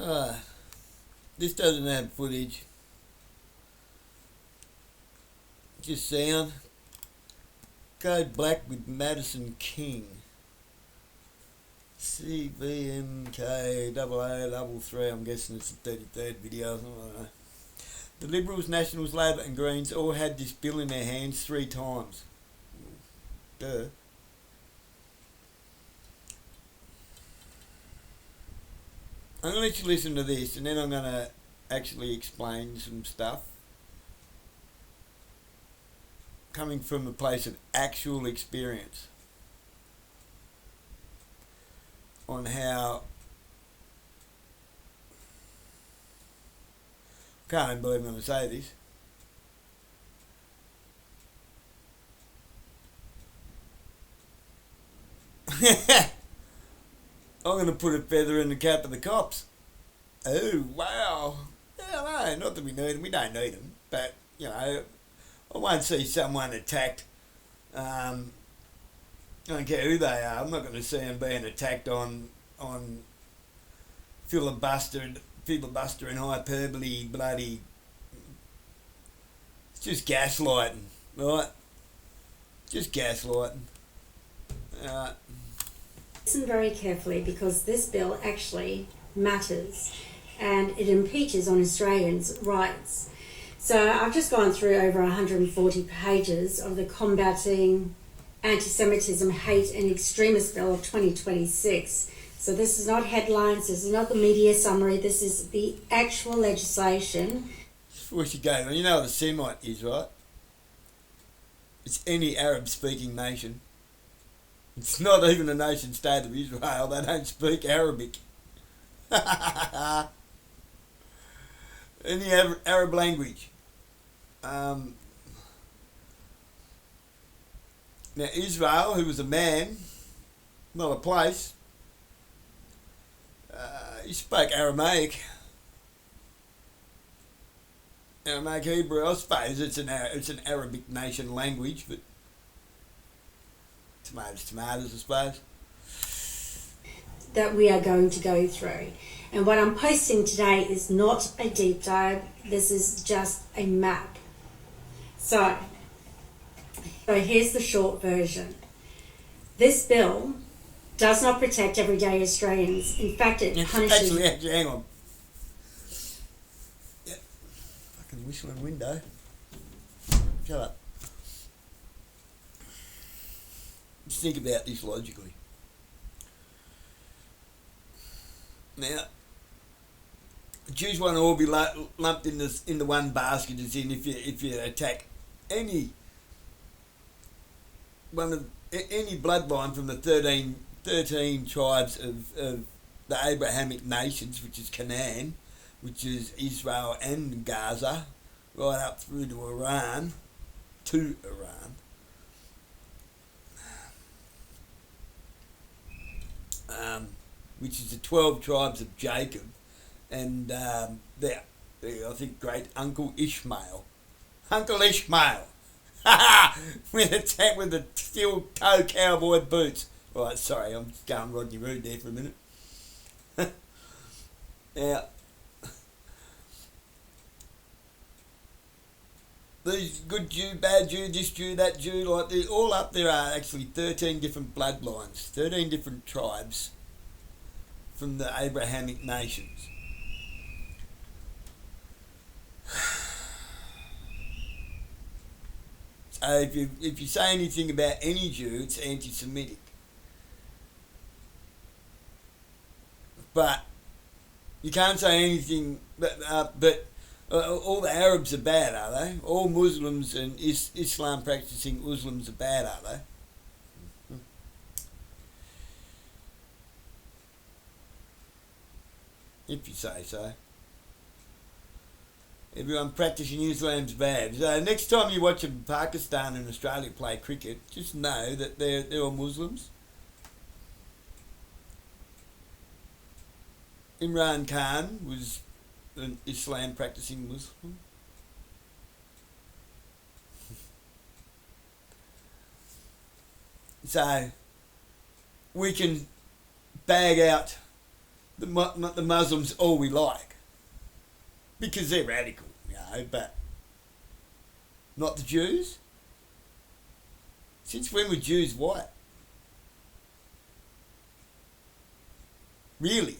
Alright, this doesn't have footage, just sound. Code Black with Madison King. CVMK0033, I'm guessing it's the 33rd video, I don't know. The Liberals, Nationals, Labor and Greens all had this bill in their hands 3 times. Duh. I'm going to let you listen to this and then I'm going to actually explain some stuff coming from a place of actual experience on how, can't even believe I'm going to say this, I'm going to put a feather in the cap of the cops. Oh, wow. Yeah, no, not that we need them. We don't need them. But, you know, I won't see someone attacked. I don't care who they are. I'm not going to see them being attacked on filibuster and hyperbole, bloody. It's just gaslighting, right? Just gaslighting. Listen very carefully because this bill actually matters and it impeaches on Australians' rights. So I've just gone through over 140 pages of the Combating Anti-Semitism, Hate and Extremist Bill of 2026. So this is not headlines, this is not the media summary, this is the actual legislation. Before you go, you know what a Semite is, right? It's any Arab-speaking nation. It's not even a nation state of Israel. They don't speak Arabic. Any Arab language. Now Israel, who was a man, not a place, he spoke Aramaic. Aramaic Hebrew, I suppose it's an Arabic nation language, but tomatoes, I suppose. That we are going to go through. And what I'm posting today is not a deep dive, this is just a map. So here's the short version. This bill does not protect everyday Australians. In fact, it punishes... Actually, hang on. Yep. Fucking whistling window. Shut up. Just think about this logically. Now, Jews won't all be lumped in the one basket as in if you attack any bloodline from the 13 tribes of the Abrahamic nations, which is Canaan, which is Israel and Gaza, right up through to Iran, which is the 12 tribes of Jacob, and their I think great uncle Ishmael, with the steel toe cowboy boots. Right, sorry, I'm just going Rodney Rude there for a minute. Now, these good Jew, bad Jew, this Jew, that Jew, like they're all up there are actually 13 different bloodlines, 13 different tribes from the Abrahamic nations. So if you say anything about any Jew, it's anti-Semitic. But you can't say anything. But all the Arabs are bad, are they? All Muslims and Islam practicing Muslims are bad, are they? If you say so. Everyone practicing Islam's bad. So next time you watch Pakistan and Australia play cricket, just know that they're all Muslims. Imran Khan was an Islam practicing Muslim. So we can bag out the Muslims all we like. Because they're radical, but not the Jews. Since when were Jews white? Really?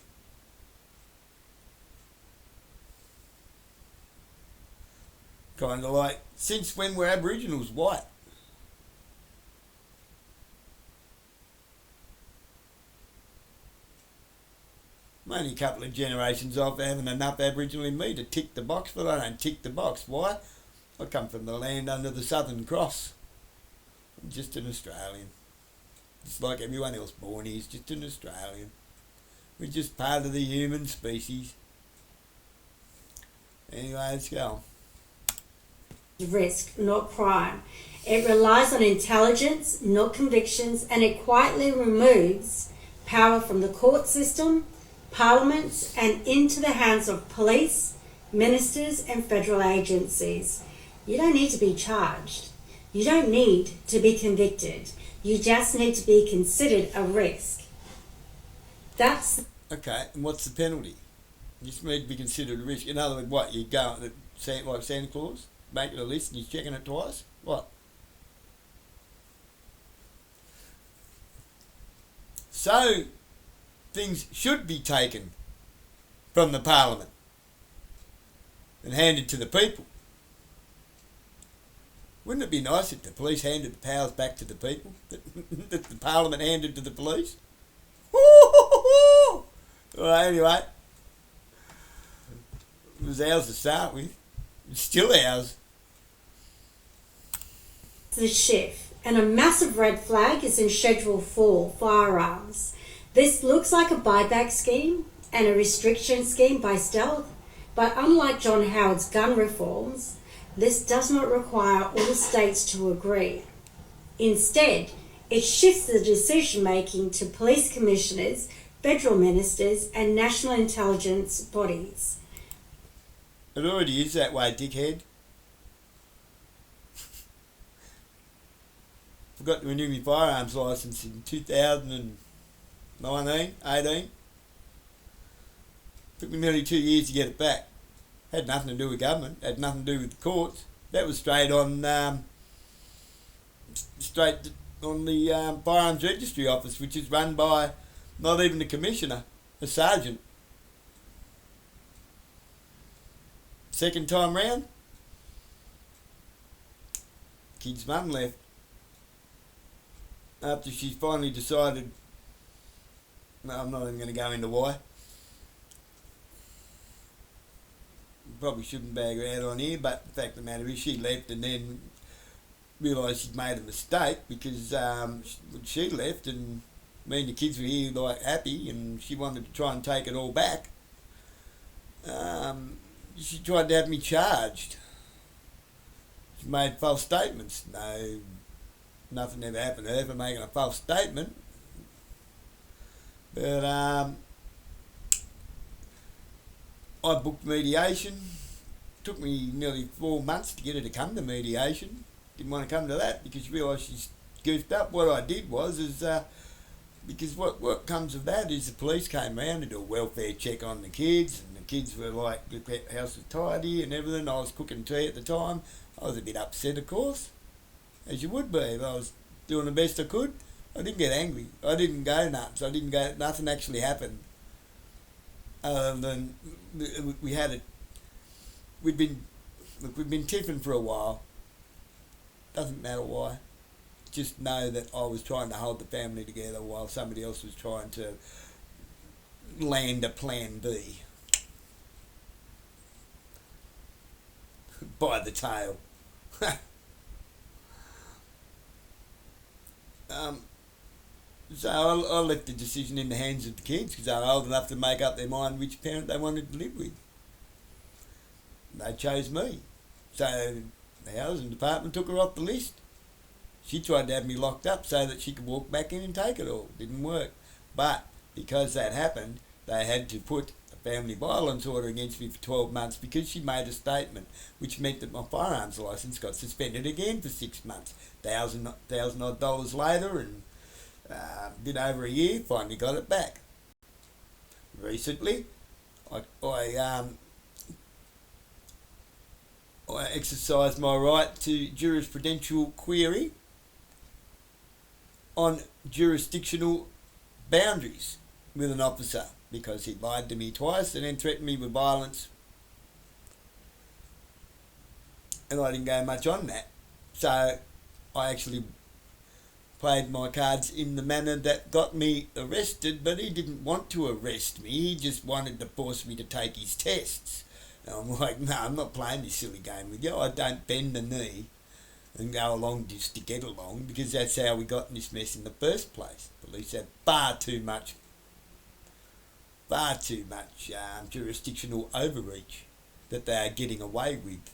Kind of like, since when were Aboriginals white? I'm only a couple of generations off having enough Aboriginal in me to tick the box, but I don't tick the box. Why? I come from the land under the Southern Cross. I'm just an Australian. Just like everyone else born here is just an Australian. We're just part of the human species. Anyway, let's go. Risk, not crime. It relies on intelligence, not convictions, and it quietly removes power from the court system, parliaments, and into the hands of police, ministers, and federal agencies. You don't need to be charged. You don't need to be convicted. You just need to be considered a risk. That's... Okay, and what's the penalty? You just need to be considered a risk. In other words, what, you go like Santa Claus, making a list and you're checking it twice? What? So, things should be taken from the Parliament and handed to the people. Wouldn't it be nice if the police handed the powers back to the people that the Parliament handed to the police? Well, anyway, it was ours to start with. It's still ours. the shift, and a massive red flag is in Schedule 4, firearms. This looks like a buyback scheme and a restriction scheme by stealth, but unlike John Howard's gun reforms, this does not require all states to agree. Instead, it shifts the decision-making to police commissioners, federal ministers, and national intelligence bodies. It already is that way, dickhead. Forgot to renew my firearms licence in 2019, 18. Took me nearly 2 years to get it back. Had nothing to do with government, had nothing to do with the courts. That was straight on the Firearms Registry Office, which is run by not even the commissioner, a sergeant. Second time round, kid's mum left. After she finally decided, no, I'm not even going to go into why. Probably shouldn't bag her out on here, but the fact of the matter is she left and then realised she'd made a mistake because she left and me and the kids were here like happy and she wanted to try and take it all back. She tried to have me charged. She made false statements. No, nothing ever happened to her for making a false statement. But I booked mediation. Took me nearly 4 months to get her to come to mediation. Didn't want to come to that because she realised she's goofed up. What I did was, because what comes of that is the police came round to do a welfare check on the kids, and the kids were like, the house was tidy and everything. I was cooking tea at the time. I was a bit upset, of course, as you would be. If I was doing the best I could. I didn't get angry. I didn't go nuts. Nothing actually happened. Other than we'd been tiffing for a while. Doesn't matter why. Just know that I was trying to hold the family together while somebody else was trying to land a plan B. By the tail. So I left the decision in the hands of the kids because they were old enough to make up their mind which parent they wanted to live with. They chose me. So the housing department took her off the list. She tried to have me locked up so that she could walk back in and take it all. Didn't work. But because that happened, they had to put a family violence order against me for 12 months because she made a statement, which meant that my firearms licence got suspended again for 6 months. $1,000 odd later, and a bit over a year, finally got it back. recently. I exercised my right to jurisprudential query on jurisdictional boundaries with an officer because he lied to me twice and then threatened me with violence. And I didn't go much on that. So I actually played my cards in the manner that got me arrested, but he didn't want to arrest me. He just wanted to force me to take his tests. And I'm like, no, I'm not playing this silly game with you. I don't bend the knee and go along just to get along, because that's how we got in this mess in the first place. Police have far too much jurisdictional overreach that they are getting away with.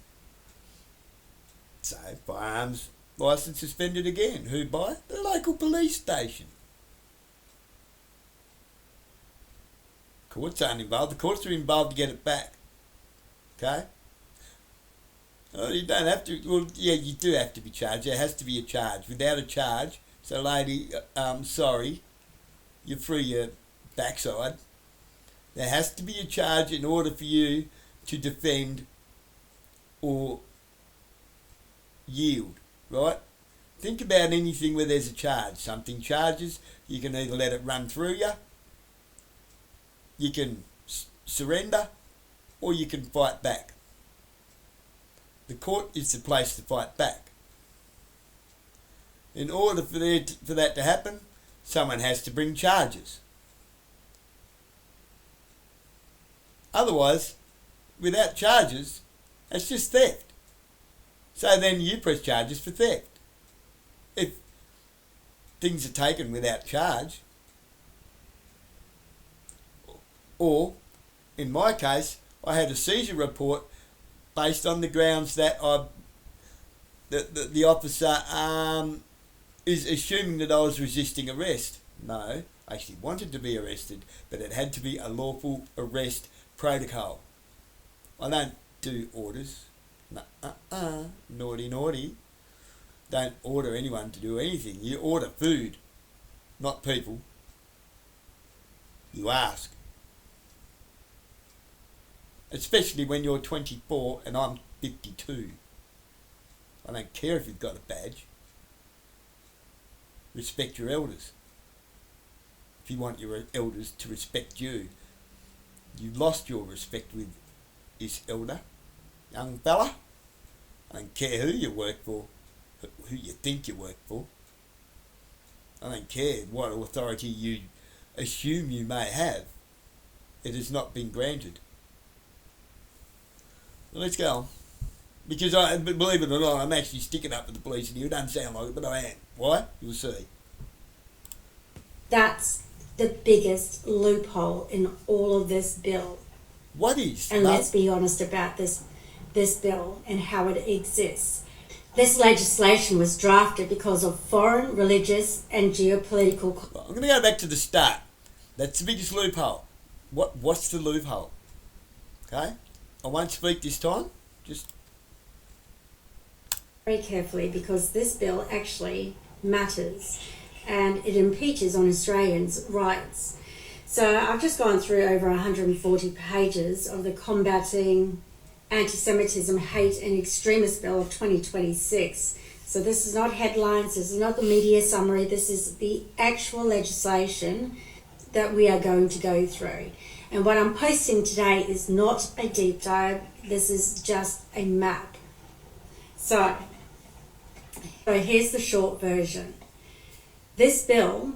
So, firearms licence suspended again. Who by? The local police station. Courts aren't involved. The courts are involved to get it back. Okay? Oh, you don't have to. Well, yeah, you do have to be charged. There has to be a charge. Without a charge, so lady, sorry, you free your backside. There has to be a charge in order for you to defend or yield, right? Think about anything where there's a charge. Something charges, you can either let it run through you can surrender, or you can fight back. The court is the place to fight back. In order for that to happen, someone has to bring charges. Otherwise, without charges, it's just theft. So then you press charges for theft. If things are taken without charge, or in my case, I had a seizure report based on the grounds that the officer is assuming that I was resisting arrest. No, I actually wanted to be arrested, but it had to be a lawful arrest protocol. I don't do orders. Naughty. Don't order anyone to do anything. You order food, not people. You ask. Especially when you're 24 and I'm 52. I don't care if you've got a badge. Respect your elders. If you want your elders to respect you, you lost your respect with this elder. Young fella, I don't care who you work for, who you think you work for. I don't care what authority you assume you may have. It has not been granted. Well, let's go on. Because believe it or not, I'm actually sticking up for the police, and you don't sound like it, but I am. Why? You'll see. That's the biggest loophole in all of this bill. What is? And let's be honest about this bill and how it exists. This legislation was drafted because of foreign, religious and geopolitical... I'm going to go back to the start. That's the biggest loophole. What's the loophole? Okay? I won't speak this time. Just... very carefully, because this bill actually matters and it impeaches on Australians' rights. So I've just gone through over 140 pages of the Combating Anti-Semitism, Hate and Extremist Bill of 2026. So this is not headlines, this is not the media summary, this is the actual legislation that we are going to go through. And what I'm posting today is not a deep dive, this is just a map. So here's the short version. This bill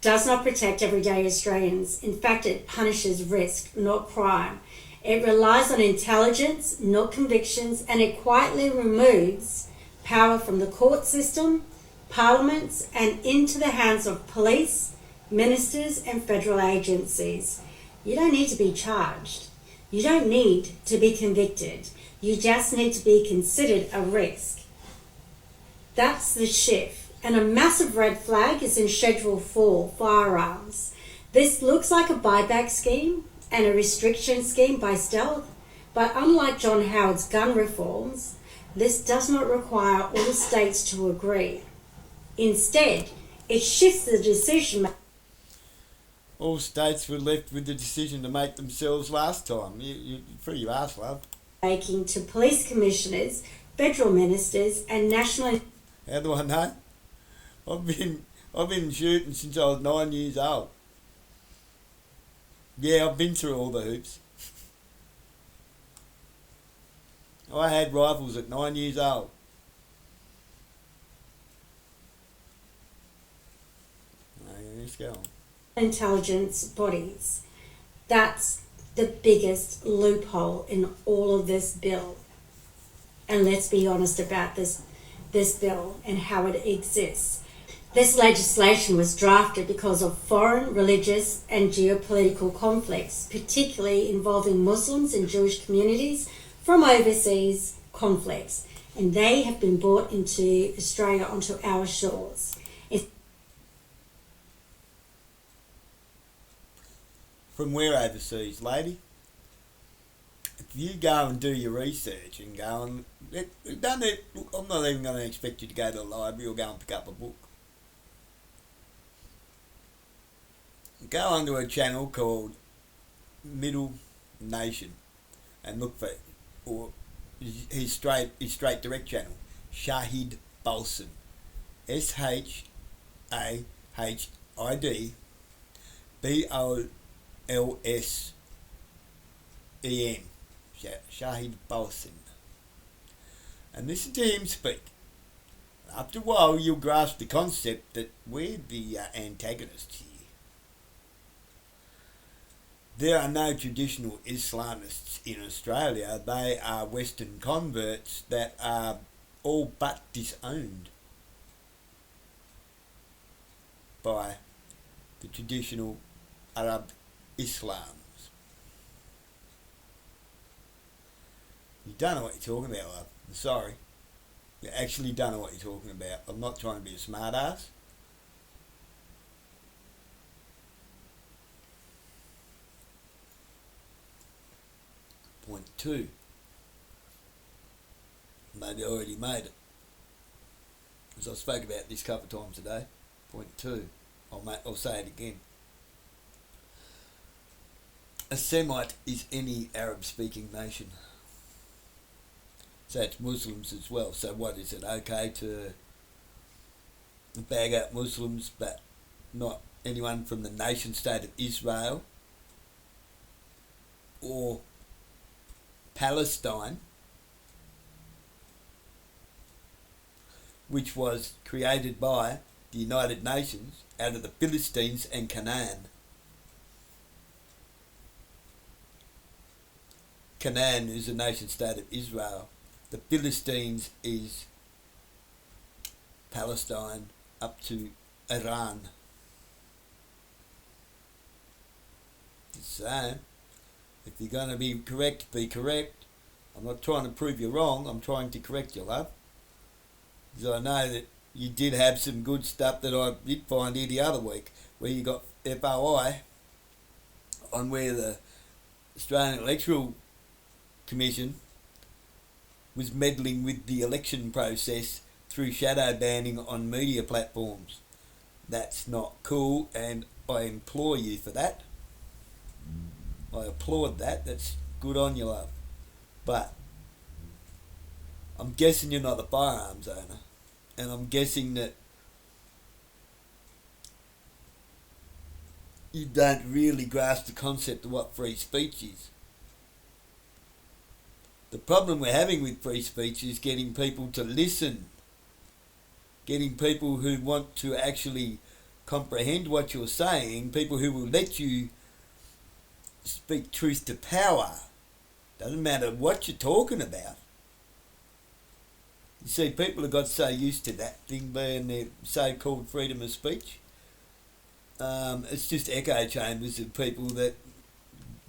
does not protect everyday Australians. In fact, it punishes risk, not crime. It relies on intelligence, not convictions, and it quietly removes power from the court system, parliaments, and into the hands of police, ministers, and federal agencies. You don't need to be charged. You don't need to be convicted. You just need to be considered a risk. That's the shift. And a massive red flag is in Schedule 4, firearms. This looks like a buyback scheme and a restriction scheme by stealth, but unlike John Howard's gun reforms, this does not require all states to agree. Instead, it shifts the decision. all states were left with the decision to make themselves last time. You free your ass, love. Making to police commissioners, federal ministers, and national. How do I know? I've been shooting since I was 9 years old. Yeah, I've been through all the hoops. I had rifles at 9 years old. Let's go on. Intelligence bodies. That's the biggest loophole in all of this bill. And let's be honest about this bill and how it exists. This legislation was drafted because of foreign, religious and geopolitical conflicts, particularly involving Muslims and Jewish communities from overseas conflicts. And they have been brought into Australia, onto our shores. From where overseas, lady? If you go and do your research and go and... I'm not even going to expect you to go to the library or go and pick up a book. Go onto a channel called Middle Nation and look for, or his straight direct channel, Shahid Balsan, SHAHID BOLSEN, Shahid Balsan, and listen to him speak. After a while, you'll grasp the concept that we're the antagonists here. There are no traditional Islamists in Australia. They are Western converts that are all but disowned by the traditional Arab Islams. You don't know what you're talking about, love. I'm sorry. You actually don't know what you're talking about. I'm not trying to be a smart ass. Point 2. Maybe I already made it, because I spoke about this a couple of times today. Point 2. I'll say it again. A Semite is any Arab-speaking nation. So it's Muslims as well. So what, is it okay to bag up Muslims but not anyone from the nation state of Israel or Palestine, which was created by the United Nations out of the Philistines and Canaan? Canaan is a nation state of Israel. The Philistines is Palestine up to Iran. Just saying, if you're going to be correct, be correct. I'm not trying to prove you wrong, I'm trying to correct you, love. Because I know that you did have some good stuff that I did find here the other week, where you got FOI on where the Australian Electoral Commission was meddling with the election process through shadow banning on media platforms. That's not cool, and I implore you for that. I applaud that. That's good on you, love. But I'm guessing you're not a firearms owner, and I'm guessing that you don't really grasp the concept of what free speech is. The problem we're having with free speech is getting people to listen, getting people who want to actually comprehend what you're saying, people who will let you speak truth to power. Doesn't matter what you're talking about. You see, people have got so used to that thing being their so-called freedom of speech. It's just echo chambers of people that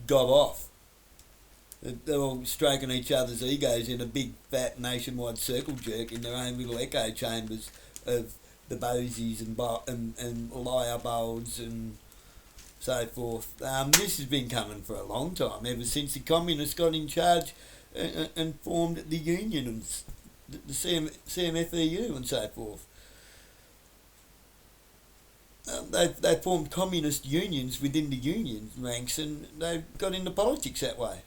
gob off. They're all stroking each other's egos in a big, fat, nationwide circle jerk in their own little echo chambers of the Bozies and liar bulbs and so forth. This has been coming for a long time, ever since the communists got in charge and formed the unions, the CMFEU and so forth. They formed communist unions within the union ranks, and they got into politics that way.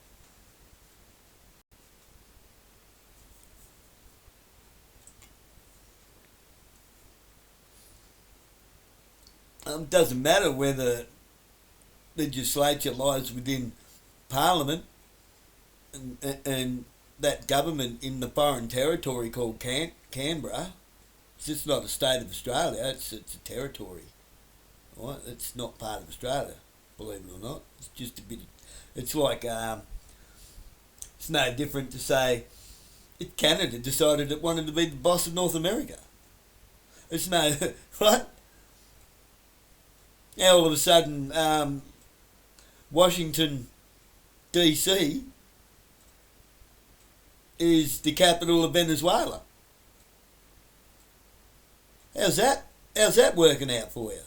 Doesn't matter whether legislature lies within Parliament and that government in the foreign territory called Canberra. It's just not a state of Australia. It's a territory. Right? It's not part of Australia, believe it or not. It's just a bit. It's like it's no different to say if Canada decided it wanted to be the boss of North America. It's no right. Now all of a sudden, Washington, DC, is the capital of Venezuela. How's that? How's that working out for you?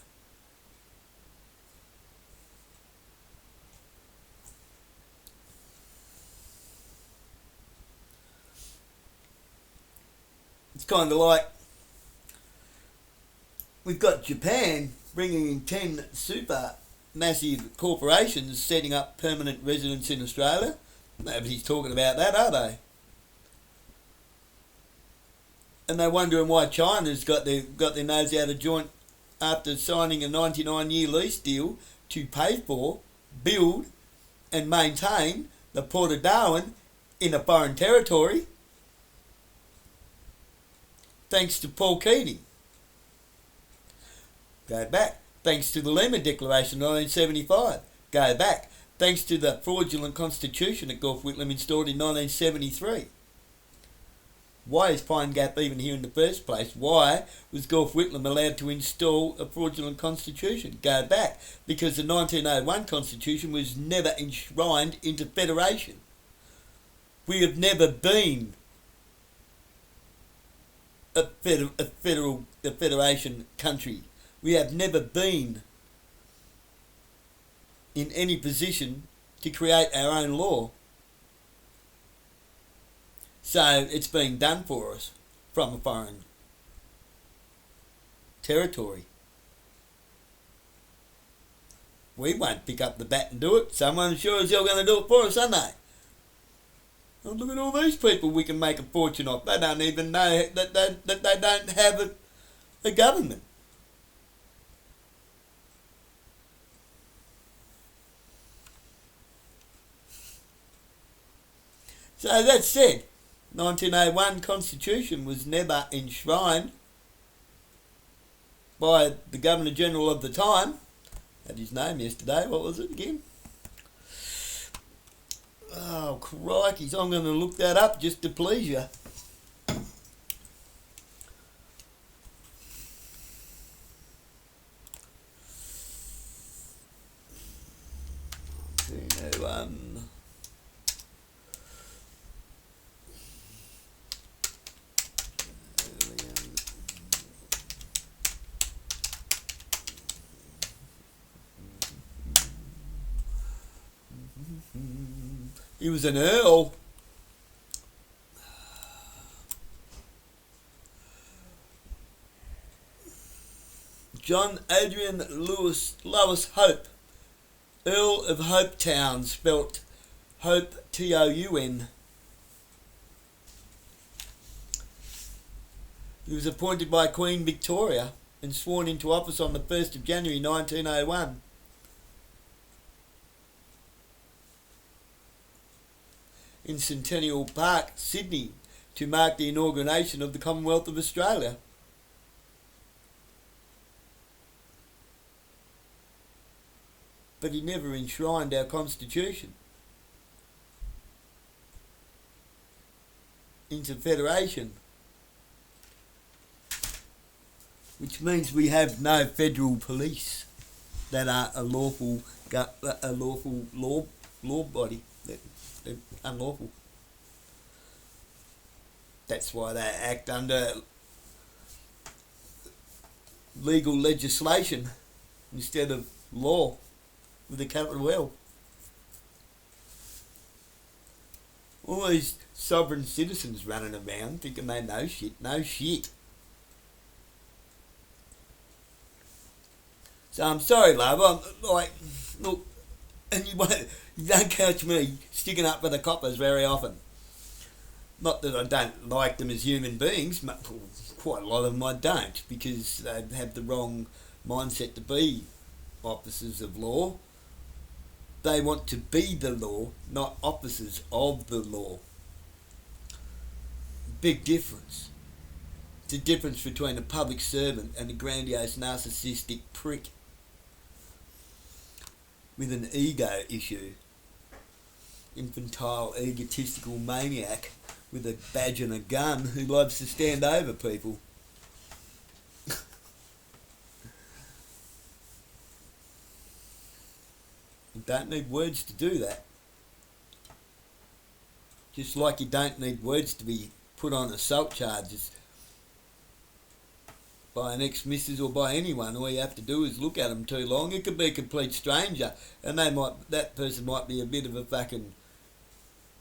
It's kind of like we've got Japan bringing in 10 super massive corporations setting up permanent residence in Australia. Nobody's talking about that, are they? And they're wondering why China's got their nose out of joint after signing a 99-year lease deal to pay for, build and maintain the Port of Darwin in a foreign territory, thanks to Paul Keating. Go back. Thanks to the Lima Declaration 1975. Go back. Thanks to the fraudulent constitution that Gough Whitlam installed in 1973. Why is Pine Gap even here in the first place? Why was Gough Whitlam allowed to install a fraudulent constitution? Go back. Because the 1901 constitution was never enshrined into federation. We have never been a federation country. We have never been in any position to create our own law. So it's being done for us from a foreign territory. We won't pick up the bat and do it. Someone sure as hell going to do it for us, aren't they? Oh, look at all these people we can make a fortune off. They don't even know that they don't have a government. So that said, 1901 Constitution was never enshrined by the Governor-General of the time. Had his name yesterday. What was it again? Oh, crikey. I'm going to look that up just to please you. He was an earl. John Adrian Lewis Hope, Earl of Hopetown, spelt Hope Toun. He was appointed by Queen Victoria and sworn into office on the 1st of January 1901. In Centennial Park, Sydney, to mark the inauguration of the Commonwealth of Australia. But he never enshrined our Constitution into federation, which means we have no federal police that are a lawful law body. They're unlawful. That's why they act under legal legislation instead of law with a capital L. All these sovereign citizens running around thinking they know shit. No shit. So I'm sorry, love. I'm like, look, and you don't catch me sticking up for the coppers very often. Not that I don't like them as human beings. Quite a lot of them I don't, because they have the wrong mindset to be officers of law. They want to be the law, not officers of the law. Big difference. It's the difference between a public servant and a grandiose narcissistic prick with an ego issue. Infantile, egotistical maniac with a badge and a gun who loves to stand over people. You don't need words to do that. Just like you don't need words to be put on assault charges by an ex-missus or by anyone. All you have to do is look at them too long. It could be a complete stranger, and that person might be a bit of a fucking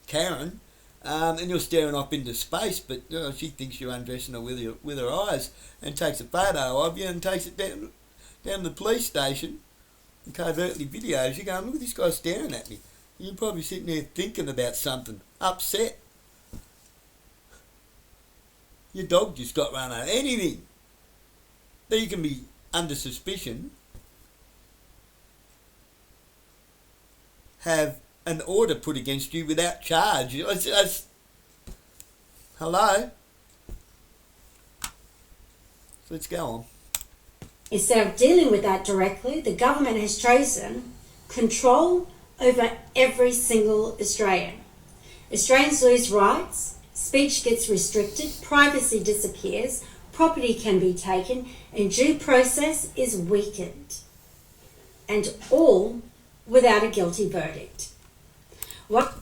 Karen, and you're staring off into space, but she thinks you're undressing her with her eyes, and takes a photo of you and takes it down to the police station and covertly videos you, going, look at this guy staring at me. And you're probably sitting there thinking about something, upset. Your dog just got run over. Anything that you can be under suspicion, have an order put against you without charge. Hello? So let's go on. Instead of dealing with that directly, the government has chosen control over every single Australian. Australians lose rights, speech gets restricted, privacy disappears, property can be taken, and due process is weakened. And all without a guilty verdict. What?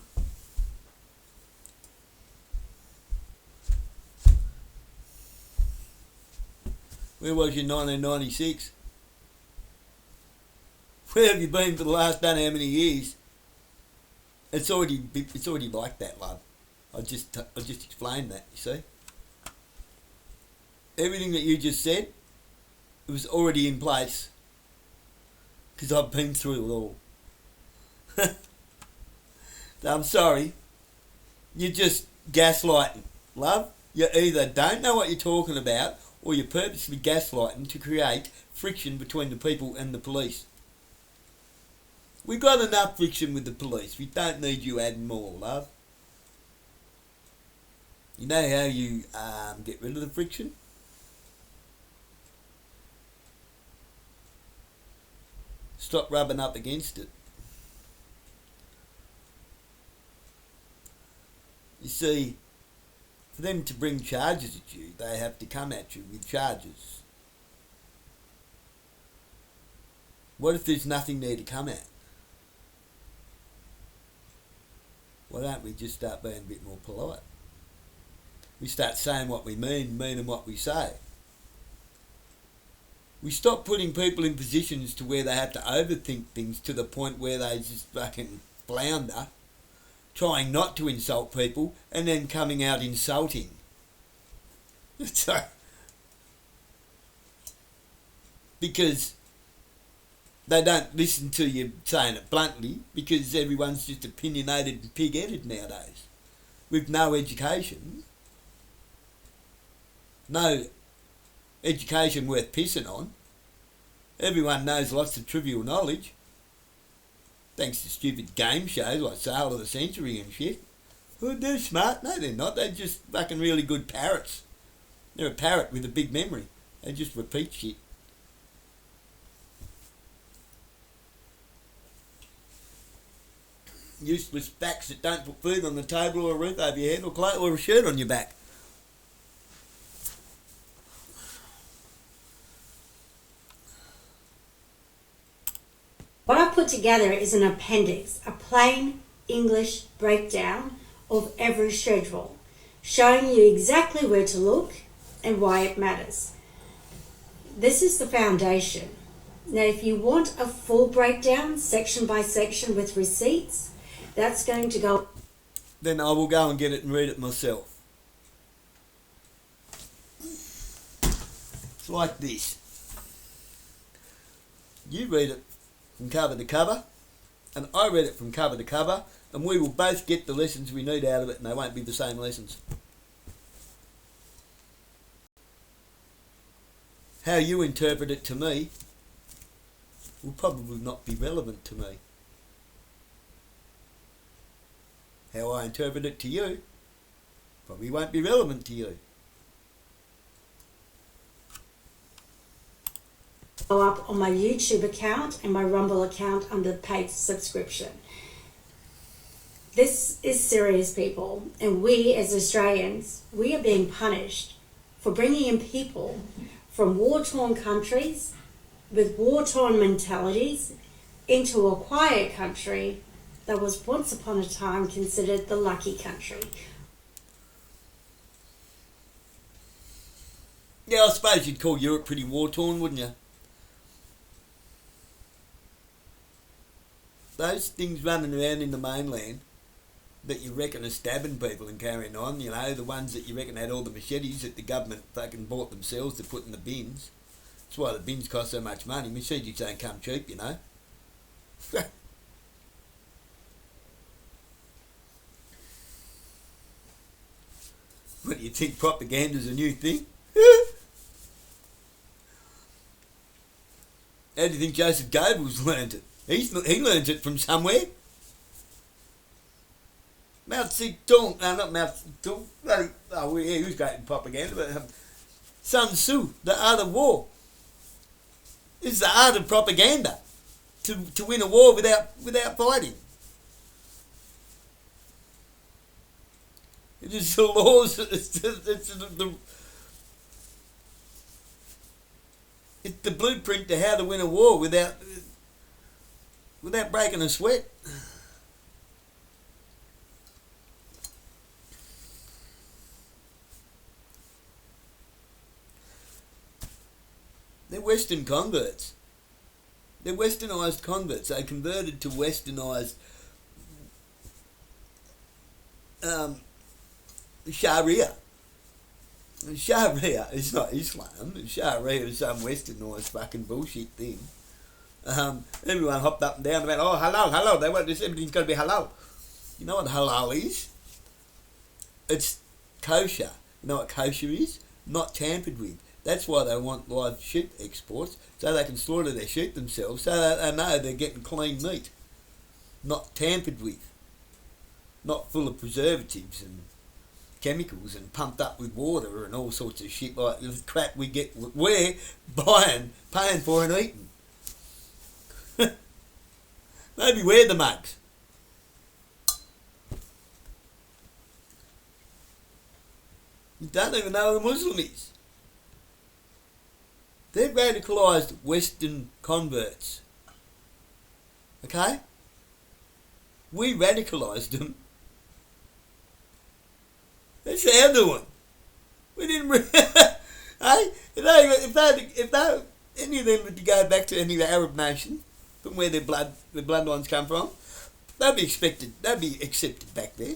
Where was you in 1996? Where have you been for the last don't know how many years? It's already like that, love. I just explained that, you see. Everything that you just said, it was already in place. Because I've been through it all. I'm sorry. You're just gaslighting, love. You either don't know what you're talking about, or you're purposely gaslighting to create friction between the people and the police. We've got enough friction with the police. We don't need you adding more, love. You know how you get rid of the friction? Stop rubbing up against it. You see, for them to bring charges at you, they have to come at you with charges. What if there's nothing there to come at? Why don't we just start being a bit more polite? We start saying what we meaning what we say. We stop putting people in positions to where they have to overthink things to the point where they just fucking flounder, trying not to insult people and then coming out insulting. So, because they don't listen to you saying it bluntly, because everyone's just opinionated and pig-headed nowadays, with no education. No education worth pissing on. Everyone knows lots of trivial knowledge, thanks to stupid game shows like Sale of the Century and shit. Well, they're smart. No, they're not. They're just fucking really good parrots. They're a parrot with a big memory. They just repeat shit. Useless facts that don't put food on the table or a roof over your head or clothes or a shirt on your back. What I put together is an appendix, a plain English breakdown of every schedule, showing you exactly where to look and why it matters. This is the foundation. Now, if you want a full breakdown, section by section with receipts, that's going to go... Then I will go and get it and read it myself. It's like this. You read it from cover to cover, and I read it from cover to cover, and we will both get the lessons we need out of it, and they won't be the same lessons. How you interpret it to me will probably not be relevant to me. How I interpret it to you probably won't be relevant to you. Go up on my YouTube account and my Rumble account under paid subscription. This is serious, people, and we as Australians, we are being punished for bringing in people from war-torn countries with war-torn mentalities into a quiet country that was once upon a time considered the lucky country. Yeah, I suppose you'd call Europe pretty war-torn, wouldn't you? Those things running around in the mainland that you reckon are stabbing people and carrying on, you know, the ones that you reckon had all the machetes that the government fucking bought themselves to put in the bins. That's why the bins cost so much money. Machetes don't come cheap, you know. What do you think, propaganda's a new thing? How do you think Joseph Goebbels learned it? He learned it from somewhere. Mao Zedong, no, not Mao Zedong, yeah, he was great in propaganda, but Sun Tzu, the art of war. This is the art of propaganda, to win a war without fighting. It is the laws, it's the blueprint to how to win a war without breaking a sweat. They're Western converts. They're westernised converts. They converted to westernised Sharia. Sharia is not Islam. Sharia is some westernised fucking bullshit thing. Everyone hopped up and down about, oh, halal. They want this, everything's got to be halal. You know what halal is? It's kosher. You know what kosher is? Not tampered with. That's why they want live sheep exports, so they can slaughter their sheep themselves, so that they know they're getting clean meat. Not tampered with. Not full of preservatives and chemicals and pumped up with water and all sorts of shit like the crap we're buying, paying for and eating. Maybe we're the mugs. You don't even know who a Muslim is. They're radicalised Western converts. Okay? We radicalised them. That's our doing. We didn't. Hey, if any of them were to go back to any of the Arab nations, from where their bloodlines come from, they'd be accepted back there.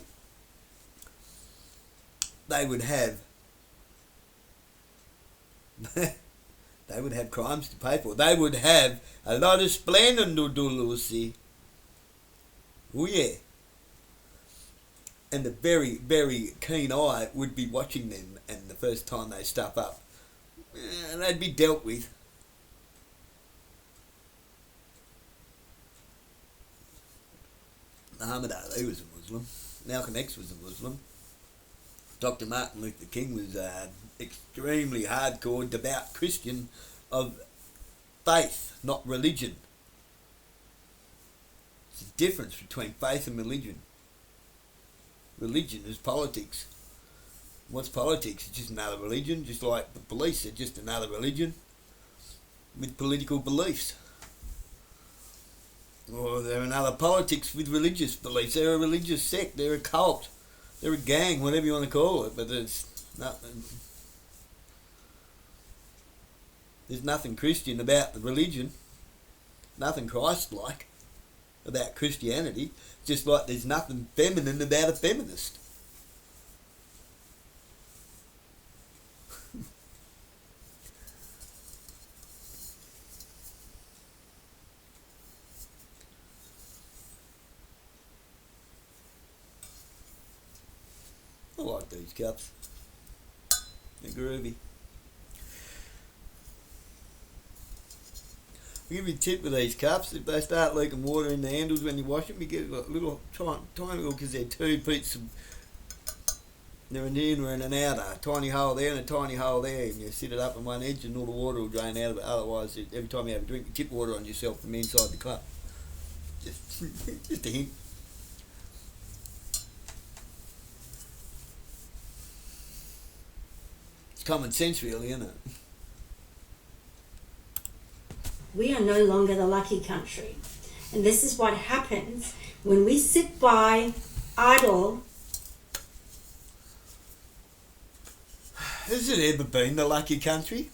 They would have. They would have crimes to pay for. They would have a lot of splendor. Oh yeah. And the very, very keen eye would be watching them, and the first time they stuff up, they'd be dealt with. Muhammad Ali was a Muslim. Malcolm X was a Muslim. Dr. Martin Luther King was extremely hardcore, devout Christian of faith, not religion. There's a difference between faith and religion. Religion is politics. What's politics? It's just another religion, just like the police are just another religion with political beliefs. Or they're another politics with religious beliefs. They're a religious sect, they're a cult, they're a gang, whatever you want to call it, but there's nothing Christian about the religion, nothing Christ-like about Christianity, just like there's nothing feminine about a feminist. I like these cups. They're groovy. I'll give you a tip with these cups. If they start leaking water in the handles when you wash them, you get a little tiny little, because they're two bits of, they're an inner and an outer, a tiny hole there and a tiny hole there, and you sit it up on one edge and all the water will drain out of it. Otherwise, every time you have a drink, you tip water on yourself from inside the cup. Just a hint. It's common sense, really, isn't it? We are no longer the lucky country. And this is what happens when we sit by idle. Has it ever been the lucky country?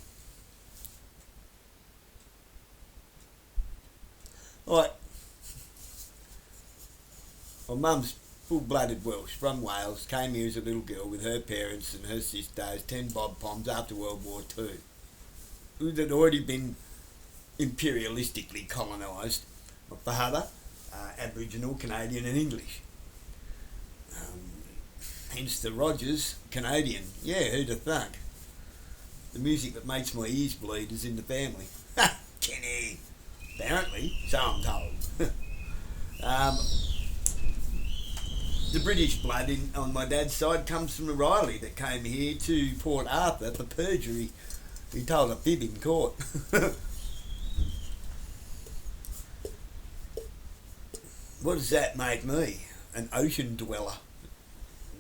Like, my mum's full-blooded Welsh from Wales, came here as a little girl with her parents and her sisters, 10 bob poms after World War II, who had already been imperialistically colonised. My father, Aboriginal, Canadian and English. Hence the Rogers, Canadian. Yeah, who'd have thunk? The music that makes my ears bleed is in the family. Ha! Kenny! Apparently, so I'm told. The British blood on my dad's side comes from a Riley that came here to Port Arthur for perjury. He told a fib in court. What does that make me? An ocean dweller.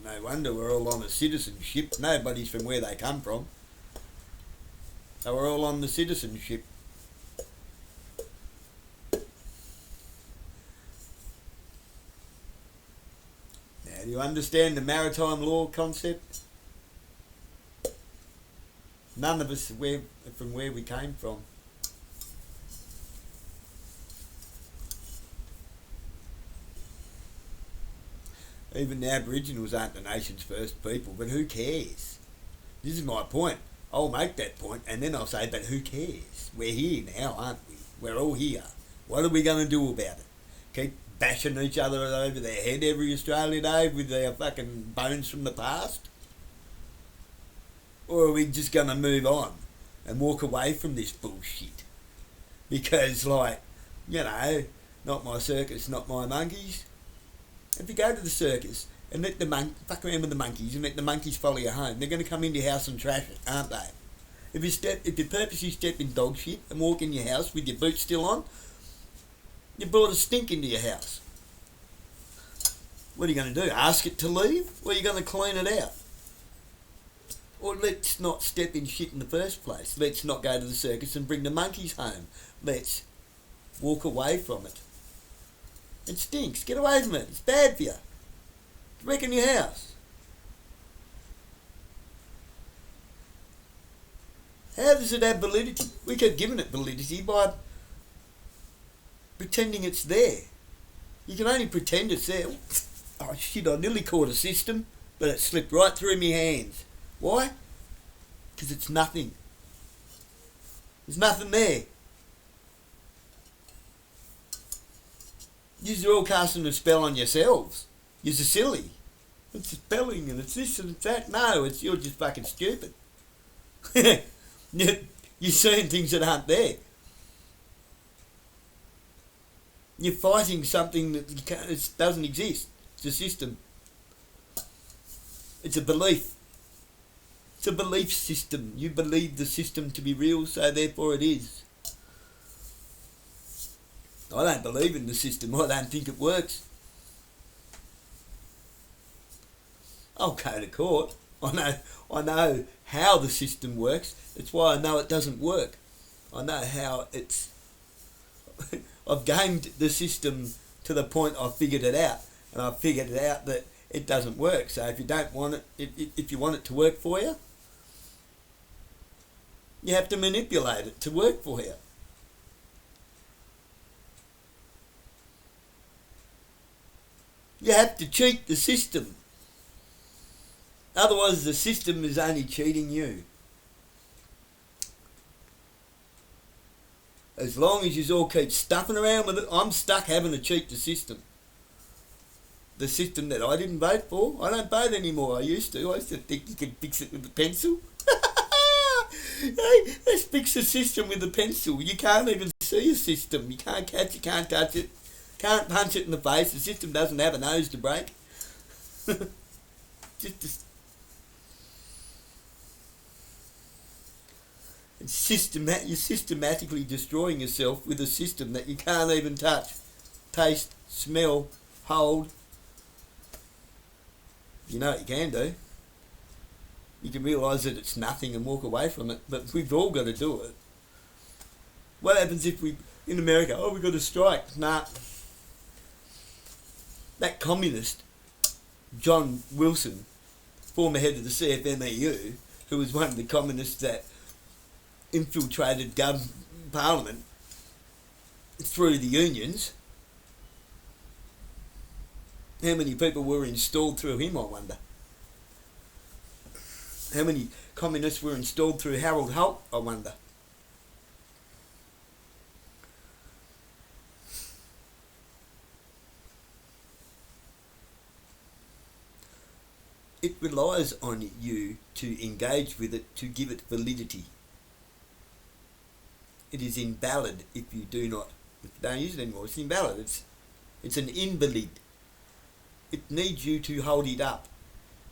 No wonder we're all on a citizenship. Nobody's from where they come from. So we're all on the citizenship. Now, do you understand the maritime law concept? None of us are from where we came from. Even the Aboriginals aren't the nation's first people, but who cares? This is my point. I'll make that point and then I'll say, but who cares? We're here now, aren't we? We're all here. What are we going to do about it? Keep bashing each other over their head every Australia Day with their fucking bones from the past? Or are we just going to move on and walk away from this bullshit? Because, like, you know, not my circus, not my monkeys. If you go to the circus and let the fuck around with the monkeys and let the monkeys follow you home, they're going to come into your house and trash it, aren't they? If you purposely step in dog shit and walk in your house with your boots still on, you brought a stink into your house. What are you going to do? Ask it to leave? Or are you going to clean it out? Or let's not step in shit in the first place. Let's not go to the circus and bring the monkeys home. Let's walk away from it. It stinks. Get away from it. It's bad for you. It's wrecking your house. How does it have validity? We keep giving it validity by pretending it's there. You can only pretend it's there. Oh shit, I nearly caught a system, but it slipped right through my hands. Why? Because it's nothing. There's nothing there. You're all casting a spell on yourselves. You're silly. It's spelling and it's this and it's that. No, you're just fucking stupid. You're seeing things that aren't there. You're fighting something that it doesn't exist. It's a system. It's a belief. It's a belief system. You believe the system to be real, so therefore it is. I don't believe in the system. I don't think it works. I'll go to court. I know how the system works. That's why I know it doesn't work. I know how it's... I've gamed the system to the point I've figured it out. And I've figured it out that it doesn't work. So if you don't want it, if you want it to work for you, you have to manipulate it to work for you. You have to cheat the system. Otherwise the system is only cheating you. As long as you all keep stuffing around with it, I'm stuck having to cheat the system. the system that I didn't vote for. I don't vote anymore. I used to think you could fix it with a pencil. Hey, let's fix the system with a pencil. You can't even see a system. You can't catch it, can't touch it, can't punch it in the face. The system doesn't have a nose to break. just you're systematically destroying yourself with a system that you can't even touch, taste, smell, hold. You know what you can do. You can realise that it's nothing and walk away from it, but we've all got to do it. What happens if in America, we've got to strike? Nah. That communist, John Wilson, former head of the CFMEU, who was one of the communists that infiltrated Parliament through the unions. How many people were installed through him, I wonder? How many communists were installed through Harold Holt, I wonder? It relies on you to engage with it, to give it validity. It is invalid if you don't use it anymore. It's invalid. It's an invalid. It needs you to hold it up.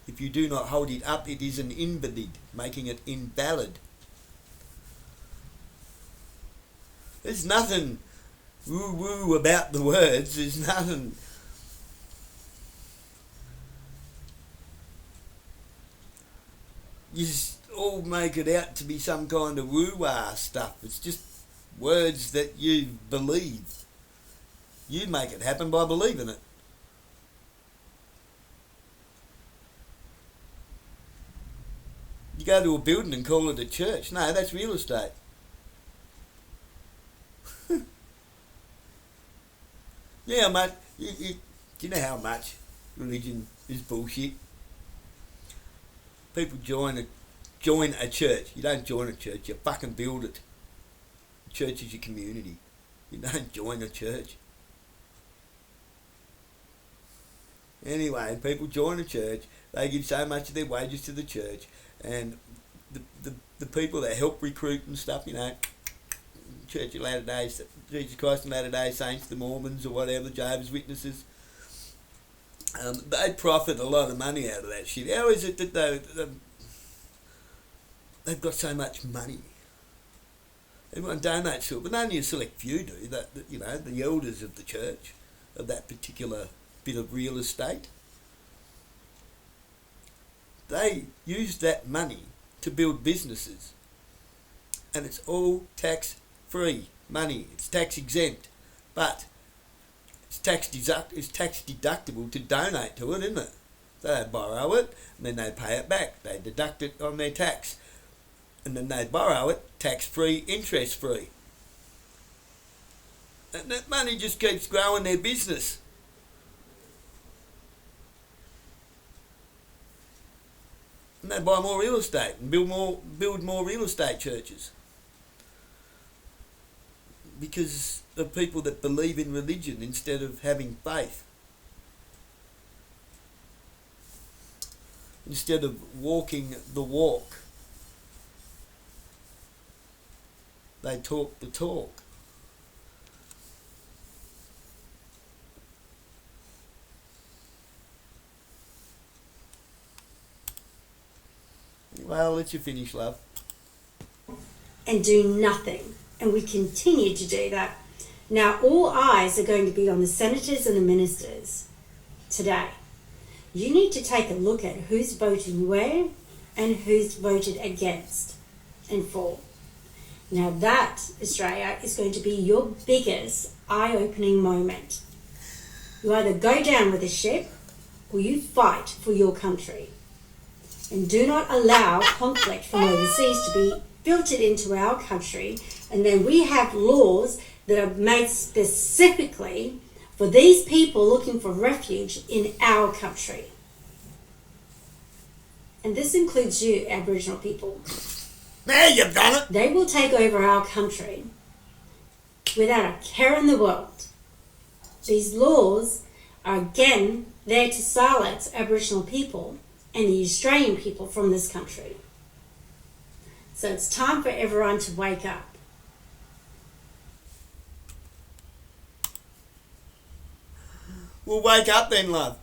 If you do not hold it up, it is an invalid, making it invalid. There's nothing woo-woo about the words. There's nothing. You just all make it out to be some kind of woo-wah stuff. It's just words that you believe. You make it happen by believing it. You go to a building and call it a church. No, that's real estate. Yeah, mate. Do you know how much religion is bullshit? People join a church. You don't join a church. You fucking build it. Church is your community. You don't join a church. Anyway, people join a church. They give so much of their wages to the church. And the people that help recruit and stuff, Church of Latter Day, Jesus Christ and Latter Day Saints, the Mormons or whatever, Jehovah's Witnesses, they profit a lot of money out of that shit. How is it that they've got so much money? Everyone donates to it, but only a select few do. The elders of the church, of that particular bit of real estate. They use that money to build businesses, and it's all tax-free money. It's tax-exempt, but it's tax deductible to donate to it, isn't it? So they borrow it, and then they pay it back. They deduct it on their tax, and then they borrow it tax-free, interest-free. And that money just keeps growing their business. And they buy more real estate and build more real estate churches. Because of people that believe in religion instead of having faith. Instead of walking the walk, they talk the talk. Well, I'll let you finish, love. And do nothing. And we continue to do that. Now, all eyes are going to be on the senators and the ministers today. You need to take a look at who's voting where and who's voted against and for. Now that, Australia, is going to be your biggest eye-opening moment. You either go down with the ship or you fight for your country. And do not allow conflict from overseas to be filtered into our country, and then we have laws that are made specifically for these people looking for refuge in our country. And this includes you, Aboriginal people. There you've done it! They will take over our country without a care in the world. These laws are again there to silence Aboriginal people and the Australian people from this country. So it's time for everyone to wake up. Well, wake up then, love.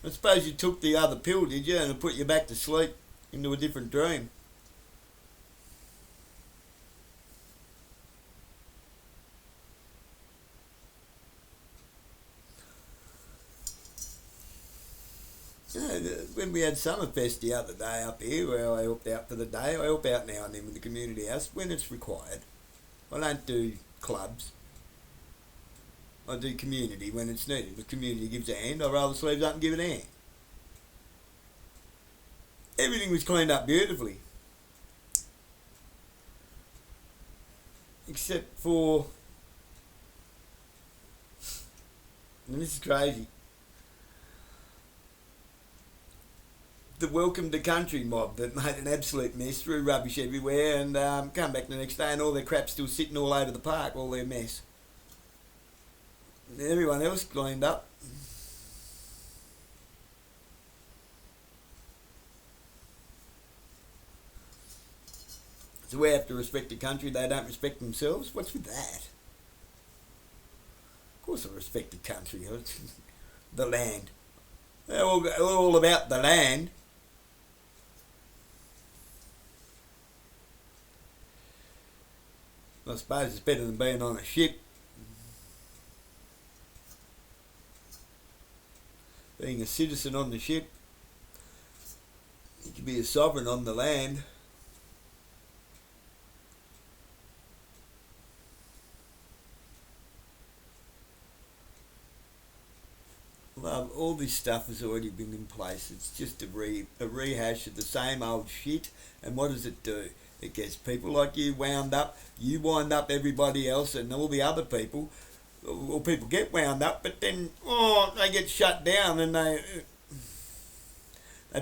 I suppose you took the other pill, did you, and it put you back to sleep into a different dream. Yeah, when we had Summerfest the other day up here, where I helped out for the day, I help out now and then with the community house when it's required. I don't do clubs. I do community when it's needed. If the community gives a hand, I roll the sleeves up and give it a hand. Everything was cleaned up beautifully. Except for... And this is crazy. The Welcome to Country mob that made an absolute mess, threw rubbish everywhere, and come back the next day and all their crap's still sitting all over the park, all their mess. Everyone else cleaned up. So we have to respect the country, they don't respect themselves? What's with that? Of course I respect the country, the land. They're all about the land. I suppose it's better than being on a ship. Being a citizen on the ship, you can be a sovereign on the land. Well, all this stuff has already been in place. It's just a rehash of the same old shit. And what does it do? It gets people like you wound up. You wind up everybody else and all the other people. Well, people get wound up, but then they get shut down and they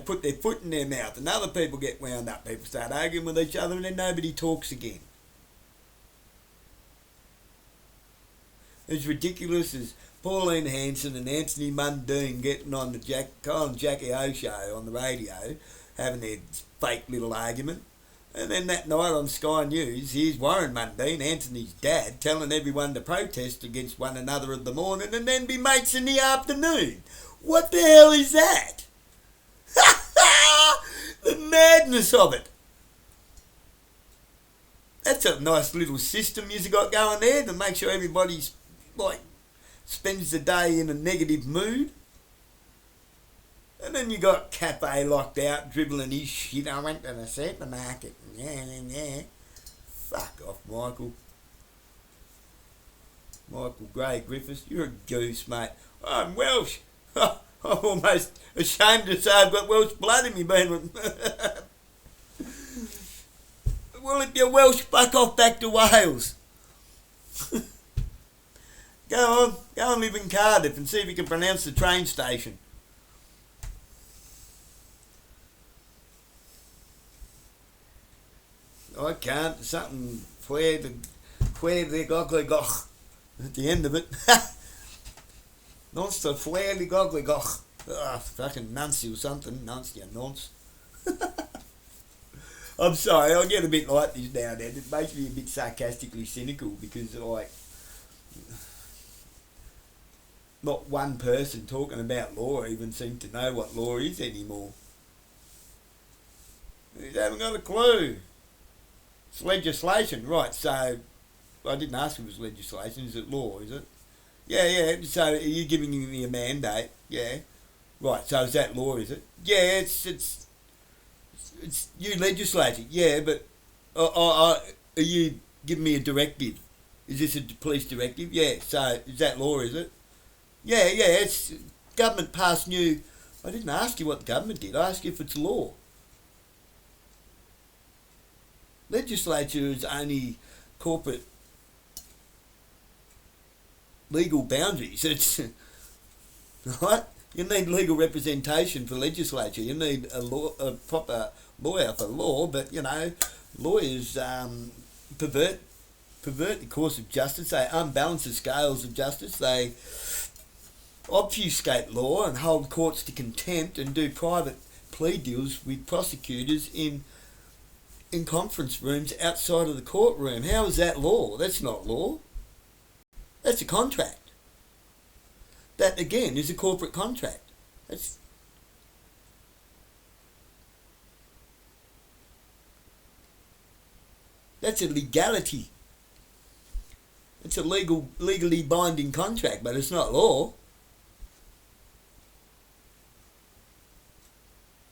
put their foot in their mouth and other people get wound up. People start arguing with each other and then nobody talks again. As ridiculous as Pauline Hanson and Anthony Mundine getting on the Colin Jackie O show on the radio, having their fake little argument. And then that night on Sky News, here's Warren Mundine, Anthony's dad, telling everyone to protest against one another in the morning and then be mates in the afternoon. What the hell is that? The madness of it. That's a nice little system you've got going there to make sure everybody's spends the day in a negative mood. And then you got Cafe locked out, dribbling his shit. I went to the supermarket. Yeah. Fuck off, Michael. Michael Gray Griffiths, you're a goose, mate. I'm Welsh. I'm almost ashamed to say I've got Welsh blood in me, being. Well, if you're Welsh, fuck off back to Wales. Go and live in Cardiff and see if you can pronounce the train station. I can't. Something where the goggly goch at the end of it. Nonce the where the goggly goch. Fucking Nancy or something. Nonce, you nonce. I'm sorry, I get a bit like this now and then. It makes me a bit sarcastically cynical because not one person talking about law even seems to know what law is anymore. They haven't got a clue. It's legislation, right, so I didn't ask if it was legislation, is it law, is it? Yeah, so are you giving me a mandate? Yeah. Right, so is that law, is it? Yeah, it's you legislating, yeah, but are you giving me a directive? Is this a police directive? Yeah, so is that law, is it? Yeah, it's government passed new... I didn't ask you what the government did, I asked you if it's law. Legislature is only corporate legal boundaries. It's right. You need legal representation for legislature. You need a proper lawyer for law. But lawyers pervert the course of justice. They unbalance the scales of justice. They obfuscate law and hold courts to contempt and do private plea deals with prosecutors in conference rooms outside of the courtroom. How is that law? That's not law. That's a contract. That, again, is a corporate contract. That's a legality. It's a legally binding contract, but it's not law.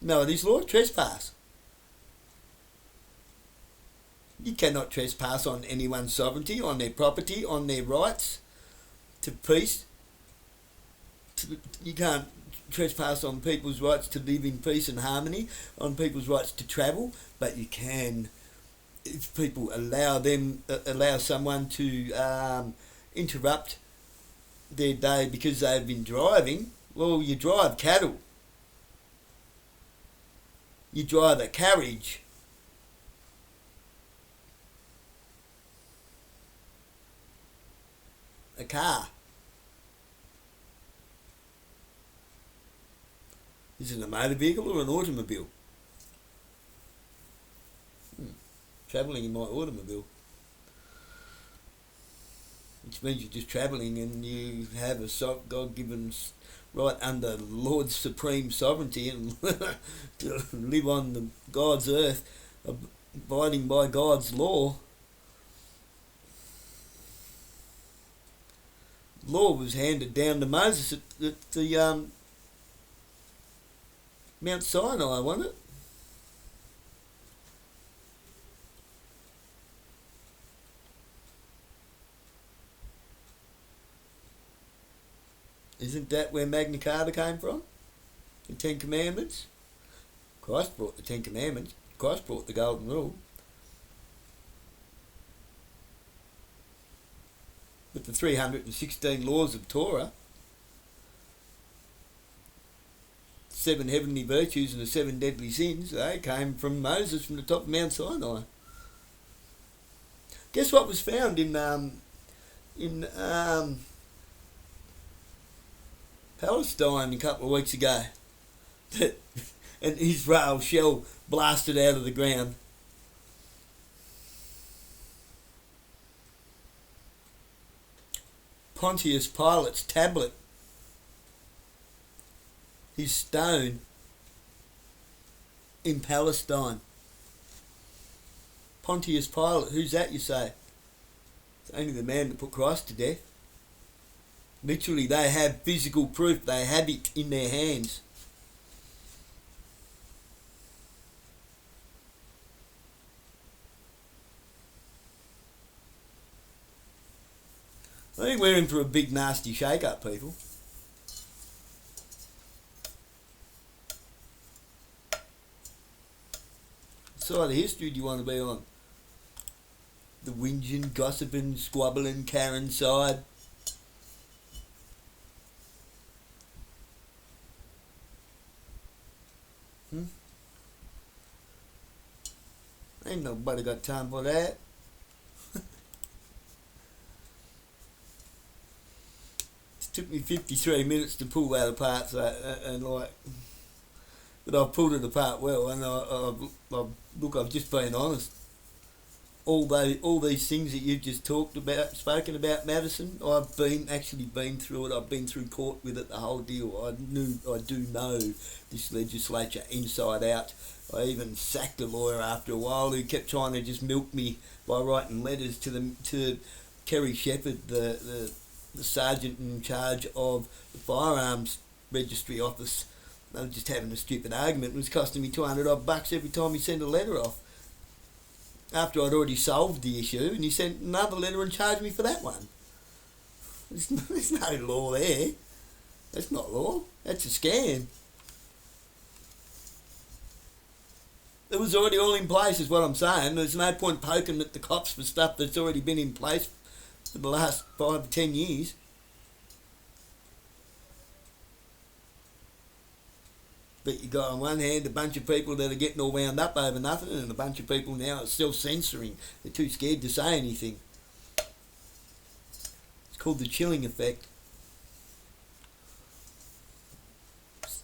No, it is law. Trespass. You cannot trespass on anyone's sovereignty, on their property, on their rights to peace. You can't trespass on people's rights to live in peace and harmony, on people's rights to travel, but you can, if people allow someone to interrupt their day because they've been driving. Well, you drive cattle. You drive a carriage. A car. Is it a motor vehicle or an automobile? Travelling in my automobile. Which means you're just travelling and you have a God-given right under Lord's supreme sovereignty and to live on God's earth, abiding by God's law. Law was handed down to Moses at the Mount Sinai, wasn't it? Isn't that where Magna Carta came from? The Ten Commandments? Christ brought the Ten Commandments. Christ brought the Golden Rule. But the 316 laws of Torah, 7 heavenly virtues and the 7 deadly sins, they came from Moses from the top of Mount Sinai. Guess what was found in Palestine a couple of weeks ago? An Israel shell blasted out of the ground. Pontius Pilate's tablet, his stone in Palestine. Pontius Pilate, who's that, you say? It's only the man that put Christ to death. Literally, they have physical proof. They have it in their hands. I think we're in for a big nasty shake-up, people. What side of history do you want to be on? The whinging, gossiping, squabbling Karen side? Ain't nobody got time for that. Took me 53 minutes to pull that apart, but I've pulled it apart well, and I've just been honest. All these things that you've just spoken about, Madison, I've been through it. I've been through court with it, the whole deal. I do know this legislature inside out. I even sacked a lawyer after a while who kept trying to just milk me by writing letters to Kerry Shepherd, the sergeant in charge of the firearms registry office. They were just having a stupid argument. It was costing me $200 every time he sent a letter off. After I'd already solved the issue, and he sent another letter and charged me for that one. There's no law there. That's not law. That's a scam. It was already all in place, is what I'm saying. There's no point poking at the cops for stuff that's already been in place for the last 5 or 10 years. But you got on one hand a bunch of people that are getting all wound up over nothing, and a bunch of people now are self-censoring. They're too scared to say anything. It's called the chilling effect.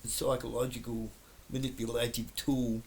psychological manipulative tool